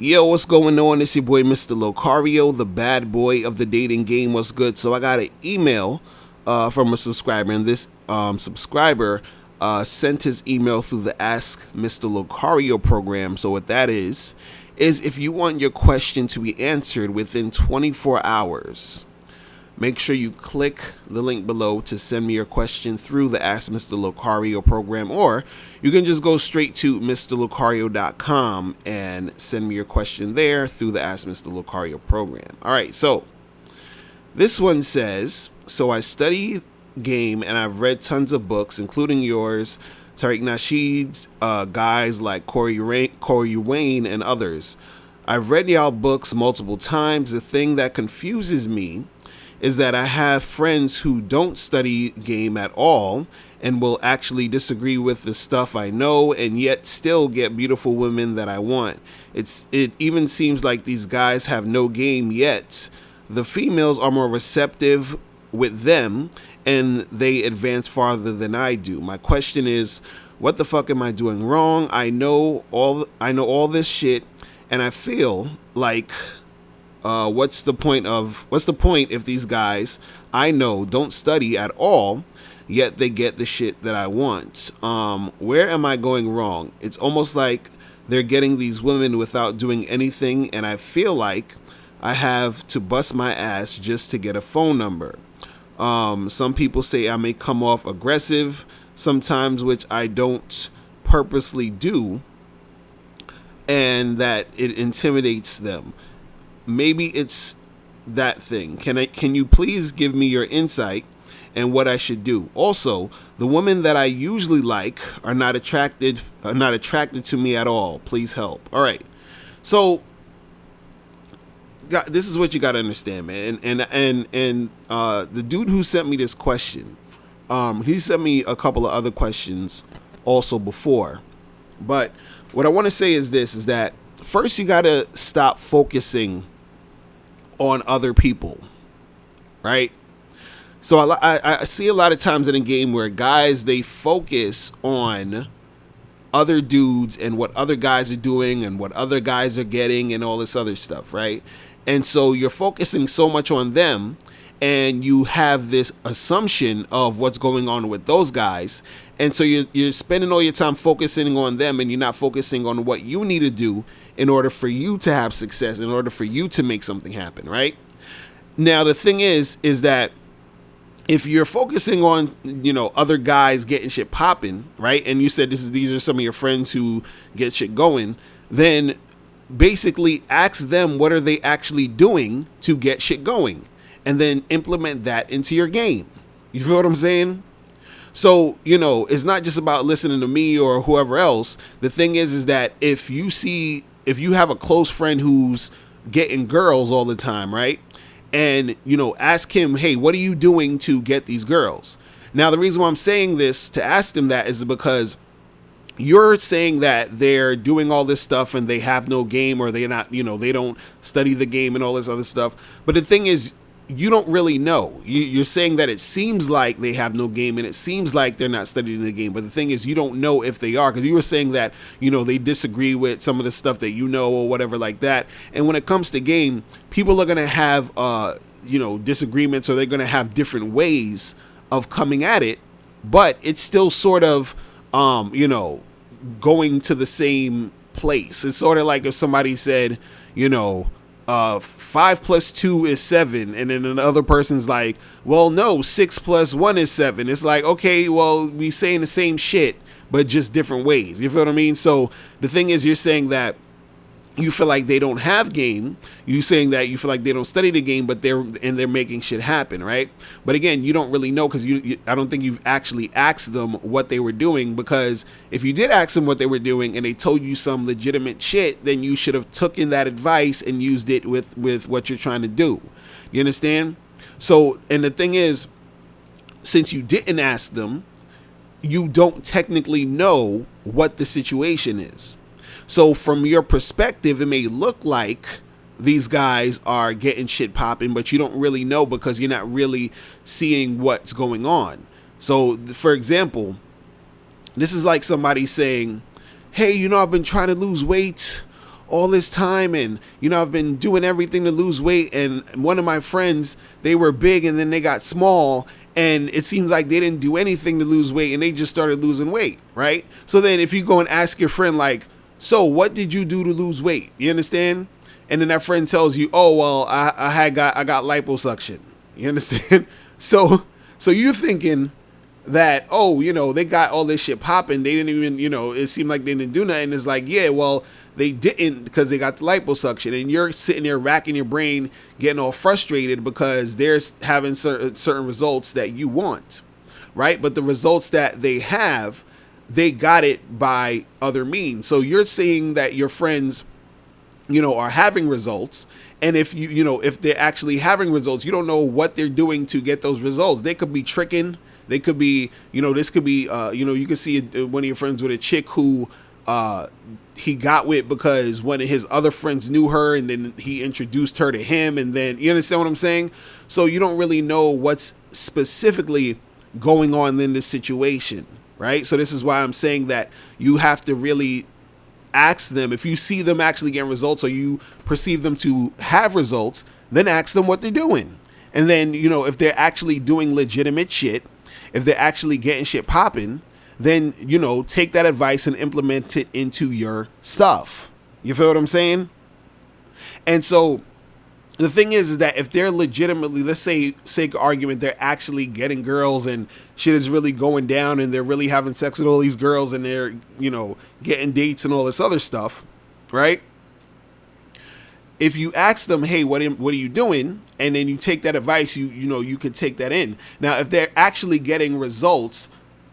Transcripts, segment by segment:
Yo, what's going on? It's your boy, Mr. Locario, the bad boy of the dating game. What's good? So I got an email from a subscriber, and this subscriber sent his email through the Ask Mr. Locario program. So what that is if you want your question to be answered within 24 hours, make sure you click the link below to send me your question through the Ask Mr. Locario program, or you can just go straight to MrLocario.com and send me your question there through the Ask Mr. Locario program. All right, so this one says, so I study game and I've read tons of books, including yours, Tariq Nasheed's, guys like Corey Wayne and others. I've read y'all books multiple times. The thing that confuses me is that I have friends who don't study game at all and will actually disagree with the stuff I know and yet still get beautiful women that I want. It even seems like these guys have no game yet. The females are more receptive with them and they advance farther than I do. My question is, what the fuck am I doing wrong? I know all this shit and I feel like what's the point if these guys I know don't study at all, yet they get the shit that I want? Where am I going wrong? It's almost like they're getting these women without doing anything, and I feel like I have to bust my ass just to get a phone number. Some people say I may come off aggressive sometimes, which I don't purposely do, and that it intimidates them. Maybe it's that thing. Can you please give me your insight and what I should do? Also, the women that I usually like are not attracted to me at all. Please help. All right. So this is what you got to understand, man. And the dude who sent me this question, he sent me a couple of other questions also before. But what I want to say is this, is that first you got to stop focusing on other people, right? So I see a lot of times in a game where guys, they focus on other dudes and what other guys are doing and what other guys are getting and all this other stuff, right? And so you're focusing so much on them and you have this assumption of what's going on with those guys. And so you're spending all your time focusing on them and you're not focusing on what you need to do in order for you to have success, in order for you to make something happen, right? Now, the thing is that if you're focusing on, other guys getting shit popping, right? And you said these are some of your friends who get shit going, then basically ask them what are they actually doing to get shit going, and then implement that into your game. You feel what I'm saying? So, it's not just about listening to me or whoever else. The thing is that if you have a close friend who's getting girls all the time, right? And, ask him, hey, what are you doing to get these girls? Now, the reason why I'm saying this to ask them that is because you're saying that they're doing all this stuff and they have no game, or they're not, they don't study the game and all this other stuff. But the thing is, you don't really know. You're saying that it seems like they have no game and it seems like they're not studying the game. But the thing is, you don't know if they are, because you were saying that, they disagree with some of the stuff that or whatever like that. And when it comes to game, people are going to have, disagreements, or they're going to have different ways of coming at it. But it's still sort of, going to the same place. It's sort of like if somebody said, 5 plus 2 is 7, and then another person's like, well, no, 6 plus 1 is 7. It's like, okay, well, we saying the same shit, but just different ways. You feel what I mean? So the thing is, you're saying that you feel like they don't have game. You saying that you feel like they don't study the game, but they're making shit happen, right? But again, you don't really know, because I don't think you've actually asked them what they were doing, because if you did ask them what they were doing and they told you some legitimate shit, then you should have taken that advice and used it with what you're trying to do. You understand? So, and the thing is, since you didn't ask them, you don't technically know what the situation is. So from your perspective, it may look like these guys are getting shit popping, but you don't really know, because you're not really seeing what's going on. So, for example, this is like somebody saying, hey, I've been trying to lose weight all this time, and I've been doing everything to lose weight, and one of my friends, they were big and then they got small, and it seems like they didn't do anything to lose weight and they just started losing weight, right? So then if you go and ask your friend, like, so what did you do to lose weight? You understand? And then that friend tells you, oh, well, I got liposuction. You understand? So you're thinking that, oh, they got all this shit popping. They didn't even, it seemed like they didn't do nothing. It's like, yeah, well, they didn't, because they got the liposuction. And you're sitting there racking your brain, getting all frustrated because they're having certain results that you want, right? But the results that they have, they got it by other means. So you're seeing that your friends, are having results. And if if they're actually having results, you don't know what they're doing to get those results. They could be tricking. They could be, this could be, you could see one of your friends with a chick who he got with because one of his other friends knew her, and then he introduced her to him. And then, you understand what I'm saying? So you don't really know what's specifically going on in this situation, right? So this is why I'm saying that you have to really ask them. If you see them actually getting results, or you perceive them to have results, then ask them what they're doing. And then, if they're actually doing legitimate shit, if they're actually getting shit popping, then, take that advice and implement it into your stuff. You feel what I'm saying? And so the thing is that if they're legitimately, let's say, sake of argument, they're actually getting girls and shit is really going down, and they're really having sex with all these girls, and they're, getting dates and all this other stuff, right? If you ask them, hey, what are you doing? And then you take that advice, you could take that in. Now, if they're actually getting results,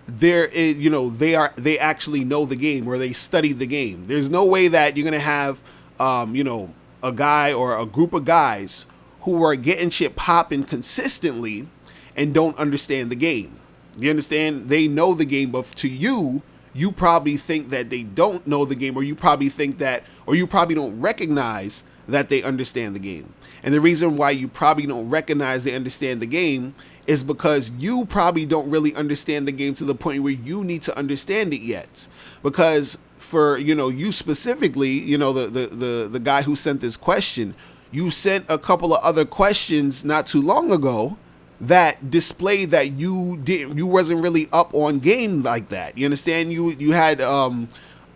they actually know the game, or they study the game. There's no way that you're going to have, a guy or a group of guys who are getting shit popping consistently and don't understand the game. You understand? They know the game, but to you probably think that they don't know the game, or you probably think that, or you probably don't recognize that they understand the game. And the reason why you probably don't recognize they understand the game is because you probably don't really understand the game to the point where you need to understand it yet. Because for, you specifically, the guy who sent this question, you sent a couple of other questions not too long ago that displayed that you wasn't really up on game like that. You understand? You had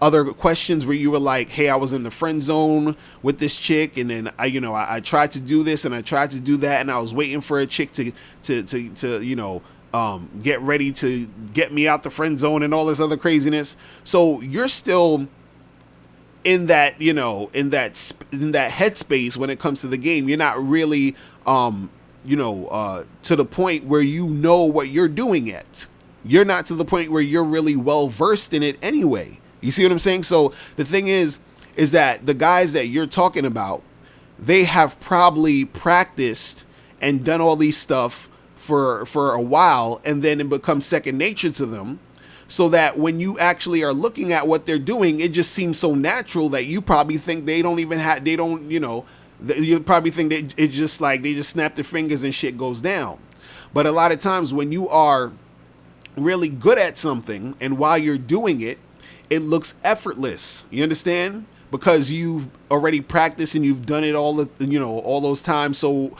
other questions where you were like, hey, I was in the friend zone with this chick, and then I tried to do this and I tried to do that, and I was waiting for a chick to get ready to get me out the friend zone and all this other craziness. So you're still in that, in that headspace when it comes to the game. You're not really, to the point where what you're doing yet. You're not to the point where you're really well versed in it anyway. You see what I'm saying? So the thing is that the guys that you're talking about, they have probably practiced and done all these stuff for a while, and then it becomes second nature to them, so that when you actually are looking at what they're doing, it just seems so natural that you probably think you probably think that it's just like they just snap their fingers and shit goes down. But a lot of times when you are really good at something, and while you're doing it, it looks effortless. You understand? Because you've already practiced and you've done it all those times. So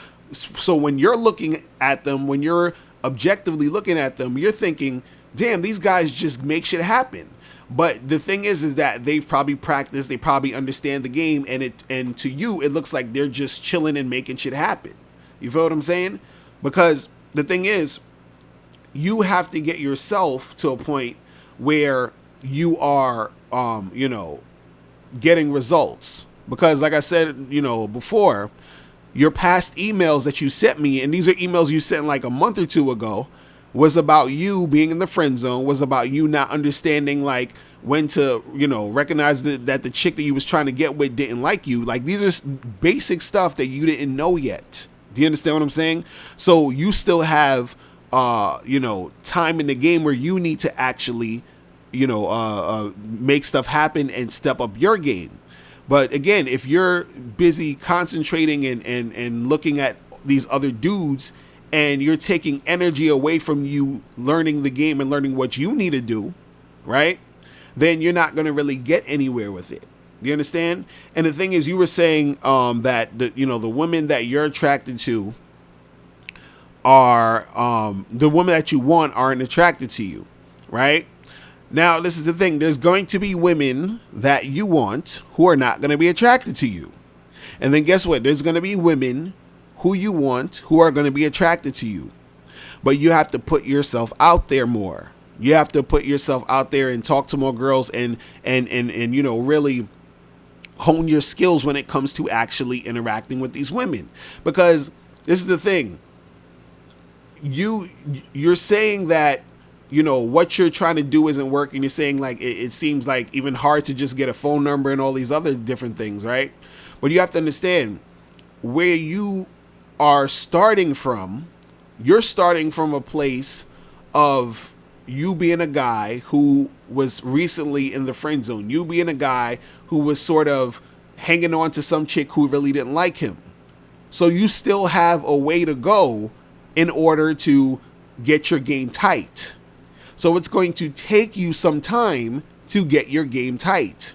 when you're looking at them, when you're objectively looking at them, you're thinking, damn, these guys just make shit happen. But the thing is that they've probably practiced, they probably understand the game, and to you, it looks like they're just chilling and making shit happen. You feel what I'm saying? Because the thing is, you have to get yourself to a point where you are, getting results. Because like I said, before, your past emails that you sent me, and these are emails you sent like a month or two ago, was about you being in the friend zone, was about you not understanding like when to, recognize that the chick that you was trying to get with didn't like you. Like, these are basic stuff that you didn't know yet. Do you understand what I'm saying? So you still have, time in the game where you need to actually, make stuff happen and step up your game. But again, if you're busy concentrating and looking at these other dudes, and you're taking energy away from you learning the game and learning what you need to do, right? Then you're not going to really get anywhere with it. You understand? And the thing is, you were saying that the women that you're attracted to are the women that you want aren't attracted to you, right? Now, this is the thing. There's going to be women that you want who are not going to be attracted to you. And then guess what? There's going to be women who you want who are going to be attracted to you. But you have to put yourself out there more. You have to put yourself out there and talk to more girls and really hone your skills when it comes to actually interacting with these women. Because this is the thing. You're saying that what you're trying to do isn't working. You're saying like it seems like even hard to just get a phone number and all these other different things, right? But you have to understand where you are starting from. You're starting from a place of you being a guy who was recently in the friend zone. You being a guy who was sort of hanging on to some chick who really didn't like him. So you still have a way to go in order to get your game tight. So it's going to take you some time to get your game tight,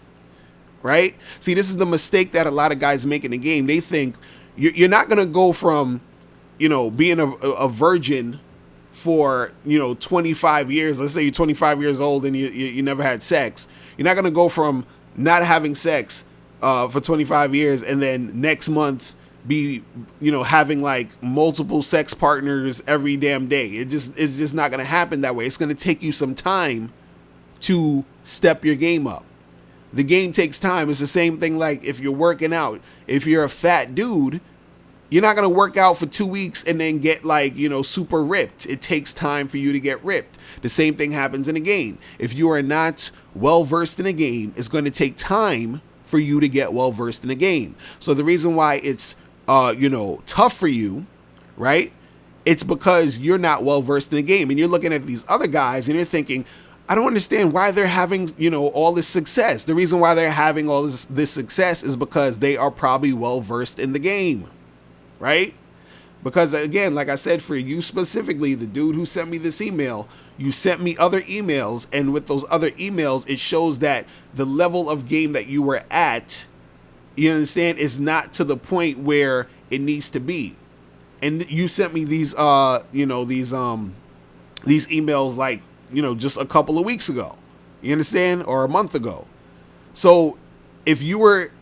right? See, this is the mistake that a lot of guys make in the game. They think you're not going to go from, being a virgin for, 25 years. Let's say you're 25 years old and you never had sex. You're not going to go from not having sex for 25 years and then next month be having like multiple sex partners every damn day. It's just not going to happen that way. It's going to take you some time to step your game up. The game takes time. It's the same thing like if you're working out. If you're a fat dude, you're not going to work out for 2 weeks and then get like super ripped. It takes time for you to get ripped. The same thing happens in a game. If you are not well versed in a game, it's going to take time for you to get well versed in a game. So the reason why it's tough for you, right? It's because you're not well versed in the game and you're looking at these other guys and you're thinking, I don't understand why they're having, all this success. The reason why they're having all this success is because they are probably well versed in the game, right? Because again, like I said, for you specifically, the dude who sent me this email, you sent me other emails, and with those other emails, it shows that the level of game that you were at, you understand, is not to the point where it needs to be. And you sent me these emails like, just a couple of weeks ago. You understand? Or a month ago. So if you were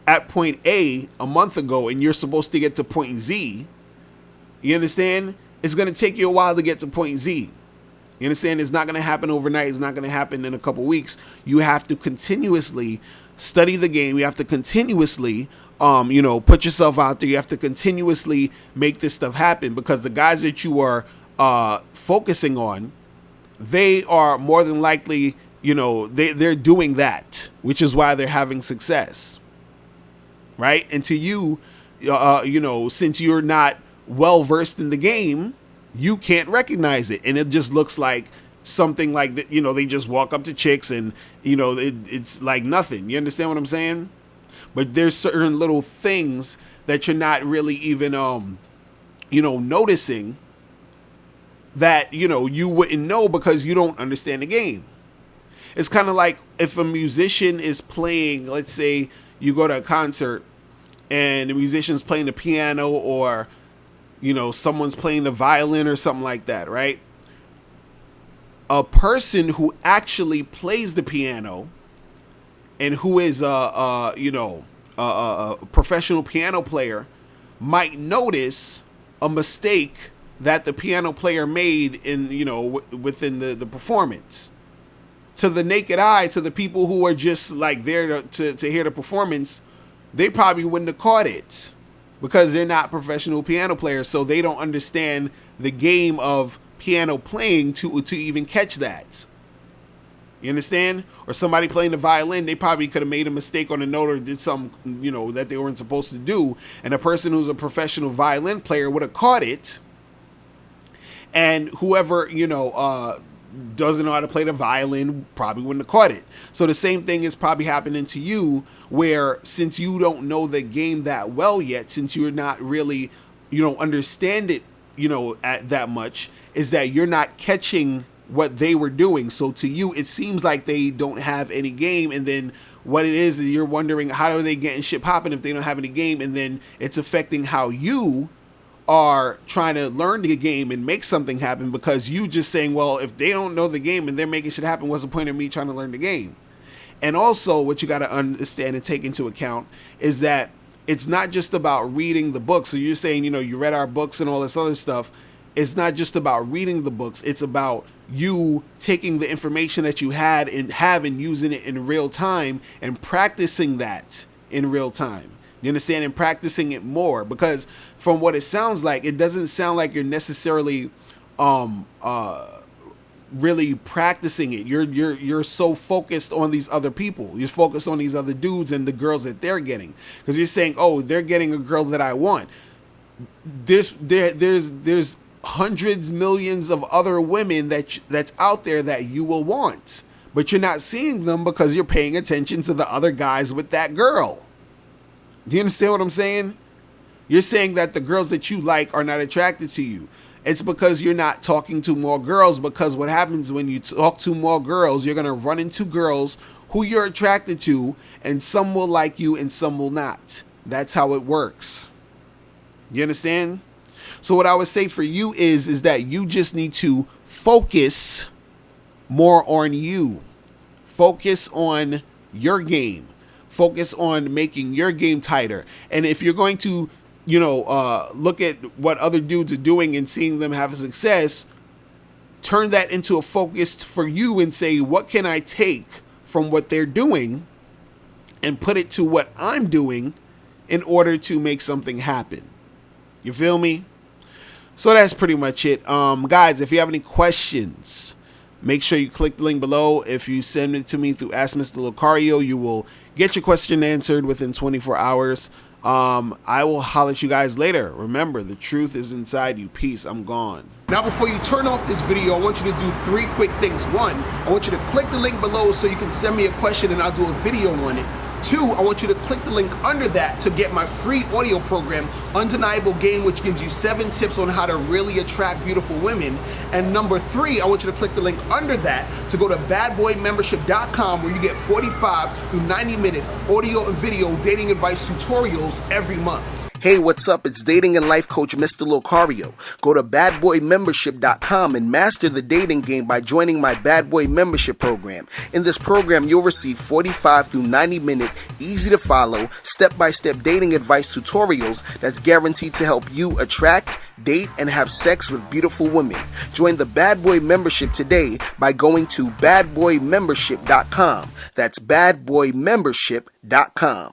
at point A a month ago and you're supposed to get to point Z, you understand? It's going to take you a while to get to point Z. You understand? It's not going to happen overnight. It's not going to happen in a couple weeks. You have to continuously study the game. You have to continuously, put yourself out there. You have to continuously make this stuff happen, because the guys that you are focusing on, they are more than likely, they're doing that, which is why they're having success, right? And to you, since you're not well versed in the game, you can't recognize it, and it just looks like something like that. They just walk up to chicks and it's like nothing. You understand what I'm saying? But there's certain little things that you're not really even noticing, that you wouldn't know because you don't understand the game. It's kind of like if a musician is playing, let's say you go to a concert and the musician's playing the piano, or someone's playing the violin or something like that, right? A person who actually plays the piano and who is a professional piano player might notice a mistake that the piano player made in within the performance. To the naked eye, to the people who are just like there to hear the performance, they probably wouldn't have caught it, because they're not professional piano players, so they don't understand the game of piano playing to even catch that. You understand? Or somebody playing the violin, they probably could have made a mistake on a note or did something, that they weren't supposed to do. And a person who's a professional violin player would have caught it. And whoever, doesn't know how to play the violin probably wouldn't have caught it. So the same thing is probably happening to you, where since you don't know the game that well yet, since you're not really, you don't understand it, at that much, is that you're not catching what they were doing. So to you, it seems like they don't have any game. And then what it is you're wondering, how are they getting shit popping if they don't have any game? And then it's affecting how you are trying to learn the game and make something happen, because you just saying, well, if they don't know the game and they're making shit happen, what's the point of me trying to learn the game? And also what you got to understand and take into account is that it's not just about reading the books. So you're saying, you read our books and all this other stuff. It's not just about reading the books. It's about you taking the information that you had and using it in real time and practicing that in real time. You understand? And practicing it more, because from what it sounds like, it doesn't sound like you're necessarily really practicing it. You're so focused on these other people. You're focused on these other dudes and the girls that they're getting, because you're saying, oh, they're getting a girl that I want. There's hundreds, millions of other women that's out there that you will want, but you're not seeing them because you're paying attention to the other guys with that girl. Do you understand what I'm saying? You're saying that the girls that you like are not attracted to you. It's because you're not talking to more girls, because what happens when you talk to more girls, you're going to run into girls who you're attracted to, and some will like you and some will not. That's how it works. You understand? So what I would say for you is that you just need to focus more on you. Focus on your game. Focus on making your game tighter. And if you're going to, look at what other dudes are doing and seeing them have success, turn that into a focus for you and say, what can I take from what they're doing and put it to what I'm doing in order to make something happen? You feel me? So that's pretty much it. Guys, if you have any questions, make sure you click the link below. If you send it to me through Ask Mr. Lucario, you will get your question answered within 24 hours. I will holler at you guys later. Remember, the truth is inside you. Peace. I'm gone. Now, before you turn off this video, I want you to do 3 quick things. 1, I want you to click the link below so you can send me a question and I'll do a video on it. 2, I want you to click the link under that to get my free audio program, Undeniable Game, which gives you 7 tips on how to really attract beautiful women. And number 3, I want you to click the link under that to go to badboymembership.com, where you get 45 through 90-minute audio and video dating advice tutorials every month. Hey, what's up? It's dating and life coach Mr. Lucario. Go to badboymembership.com and master the dating game by joining my Bad Boy Membership program. In this program, you'll receive 45 through 90-minute, easy to follow, step-by-step dating advice tutorials that's guaranteed to help you attract, date, and have sex with beautiful women. Join the Bad Boy Membership today by going to badboymembership.com. That's badboymembership.com.